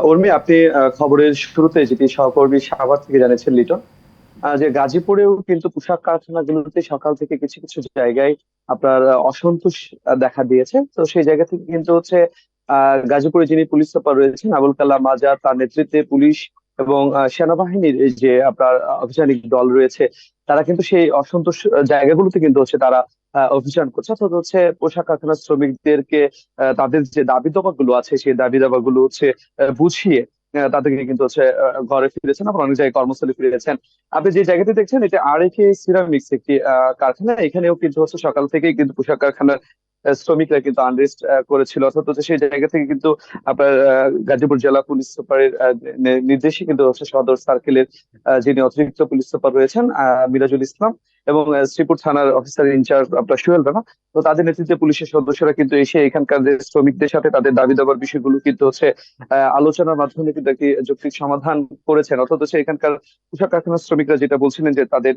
উর্মি, আপনি খবরের শুরুতে যেটি সহকর্মী সাভার থেকে জানিয়েছেন লিটন, যে গাজীপুরেও কিন্তু পোশাক কারখানাগুলোতে সকাল থেকে কিছু কিছু জায়গায় আপনার অসন্তোষ দেখা দিয়েছে। তো সেই জায়গা থেকে কিন্তু হচ্ছে গাজীপুরে যিনি পুলিশ সুপার রয়েছেন আবুল কালাম আজাদ, তার নেতৃত্বে পুলিশ এবং সেনাবাহিনীর এই যে আপনার আভিযানিক দল রয়েছে, তারা কিন্তু সেই অসন্তোষ জায়গাগুলোতে কিন্তু হচ্ছে তারা অভিযান করছে। অর্থাৎ হচ্ছে পোশাক কারখানার শ্রমিকদেরকে তাদের যে দাবি দাবা গুলো আছে সেই দাবি দাবা গুলো হচ্ছে বুঝিয়ে তাদেরকে কিন্তু হচ্ছে ঘরে ফিরেছেন, আবার অনেক জায়গায় কর্মস্থলে ফিরেছেন। আপনি যে জায়গাটি দেখছেন এটা আরএকে সিরামিক্স একটি কারখানা। এখানেও কিন্তু হচ্ছে সকাল থেকেই কিন্তু পোশাক কারখানার শ্রমিকরা কিন্তু আনরেস্ট করেছিল। অর্থাৎ হচ্ছে সেই জায়গা থেকে কিন্তু আপনার গাজীপুর জেলা পুলিশ সুপারের নির্দেশে কিন্তু হচ্ছে সদর সার্কেলের যিনি অতিরিক্ত পুলিশ সুপার রয়েছেন মিরাজুল ইসলাম এবং শ্রীপুর থানার অফিসার ইনচার্জ আপনার সোহেল রানা, তো তাদের নেতৃত্বে পুলিশের সদস্যরা কিন্তু এসে এখানকার যে শ্রমিকদের সাথে তাদের দাবি দাবার বিষয়গুলো কিন্তু হচ্ছে আলোচনার মাধ্যমে কিন্তু একটি যৌক্তিক সমাধান করেছেন। অর্থাৎ হচ্ছে এখানকার পোশাক কারখানার শ্রমিকরা যেটা বলছিলেন যে তাদের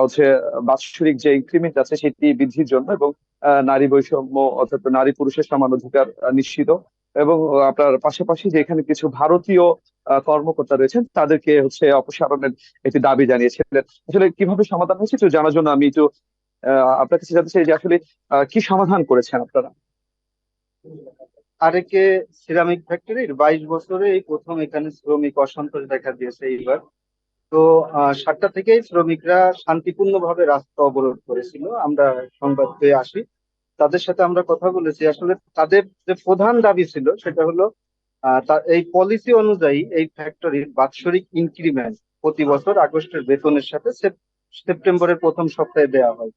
হচ্ছে বাৎসরিক যে ইনক্রিমেন্ট আছে সেটি বৃদ্ধির জন্য এবং নারী বৈষম্য অর্থাৎ নারী পুরুষের সমান অধিকার নিশ্চিত এবং আপনার পাশাপাশি যে এখানে কিছু ভারতীয় কর্মকর্তা রয়েছেন তাদেরকে হচ্ছে অপসারণের একটি দাবি জানিয়েছিলেন। আসলে কিভাবে সমাধান হয়েছে একটু জানার জন্য আমি একটু আপনার কাছে জানতে চাই যে আসলে কি সমাধান করেছেন আপনারা। আরেকে সিরামিক ফ্যাক্টরির 22 বছরে এই প্রথম এখানে শ্রমিক অসন্তোষ দেখা দিয়েছে এইবার। তো 7টা থেকেই শ্রমিকরা শান্তিপূর্ণভাবে রাস্তা অবরোধ করেছিল, আমরা সংবাদ পেয়ে আসি। তাদের সাথে আমরা কথা বলেছি। আসলে তাদের যে প্রধান দাবি ছিল সেটা হলো এই পলিসি অনুযায়ী এই ফ্যাক্টরির বাৎসরিক ইনক্রিমেন্ট প্রতি বছর আগস্টের বেতনের সাথে সেপ্টেম্বরের প্রথম সপ্তাহে দেওয়া হয়।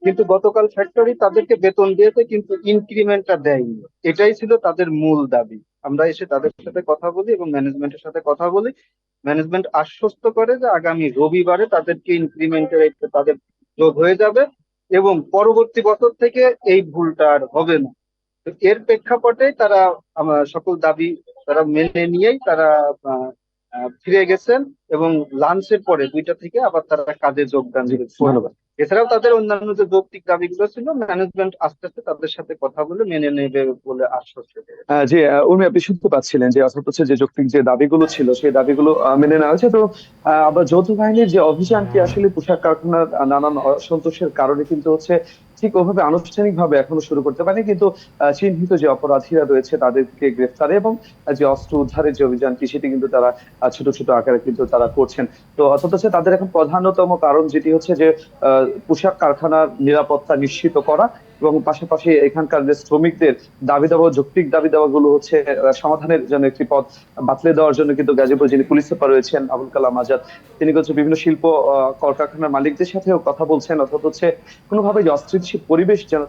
কিন্তু গতকাল ফ্যাক্টরি তাদেরকে বেতন দিয়েছে কিন্তু ইনক্রিমেন্টটা দেয়নি। এটাই ছিল তাদের মূল দাবি। আমরা এসে তাদের সাথে কথা বলি এবং ম্যানেজমেন্টের সাথে কথা বলি। ম্যানেজমেন্ট আশ্বস্ত করে যে আগামী রবিবারে তাদেরকে ইনক্রিমেন্টের তাদের যোগ হয়ে যাবে এবং পরবর্তী বছর থেকে এই ভুলটা আর হবে না। তো এর প্রেক্ষাপটে তারা সকল দাবি তারা মেনে নিয়েই তারা আহ, ফিরে গেছেন এবং লাঞ্চের পরে 2টা থেকে আবার তারা কাজে যোগদান জি, করবে। ধন্যবাদ। এছাড়াও তাদের অন্যান্য যে যৌক্তিক দাবিগুলো ছিল ম্যানেজমেন্ট আস্তে আস্তে তাদের সাথে কথা বলে মেনে নেবে বলে আশ্বাস দিয়েছে। জি, উর্মি, আপনি শুনতে পাচ্ছিলেন যে অর্থাৎ হচ্ছে যে যৌক্তিক যে দাবিগুলো ছিল সেই দাবিগুলো মেনে নেওয়া হয়েছে। তো আবার যৌথ বাহিনীর যে অভিযানটি আসলে পোশাক কারখানার নানান অসন্তোষের কারণে কিন্তু হচ্ছে ঠিক ওভাবে আনুষ্ঠানিক ভাবে এখনো শুরু করতে পারেনি, কিন্তু চিহ্নিত যে অপরাধীরা রয়েছে তাদেরকে গ্রেফতারে এবং যে অস্ত্র উদ্ধারের যে অভিযানটি সেটি কিন্তু তারা ছোট ছোট আকারে কিন্তু তারা করছেন। তো অর্থাৎ হচ্ছে তাদের এখন প্রধানতম কারণ যেটি হচ্ছে যে পোশাক কারখানার নিরাপত্তা নিশ্চিত করা এবং পাশাপাশি এখানকার যে শ্রমিকদের দাবি দাবা, যৌক্তিক দাবি দাবা গুলো হচ্ছে সমাধানের জন্য একটি পথ বাতলে দেওয়ার জন্য কিন্তু গাজীপুর যিনি পুলিশ সুপার রয়েছেন আবুল কালাম আজাদ, তিনি হচ্ছে বিভিন্ন শিল্প কলকারখানার মালিকদের সাথেও কথা বলছেন। অর্থাৎ হচ্ছে কোনোভাবে যে অস্থিতিশীল পরিবেশ যেন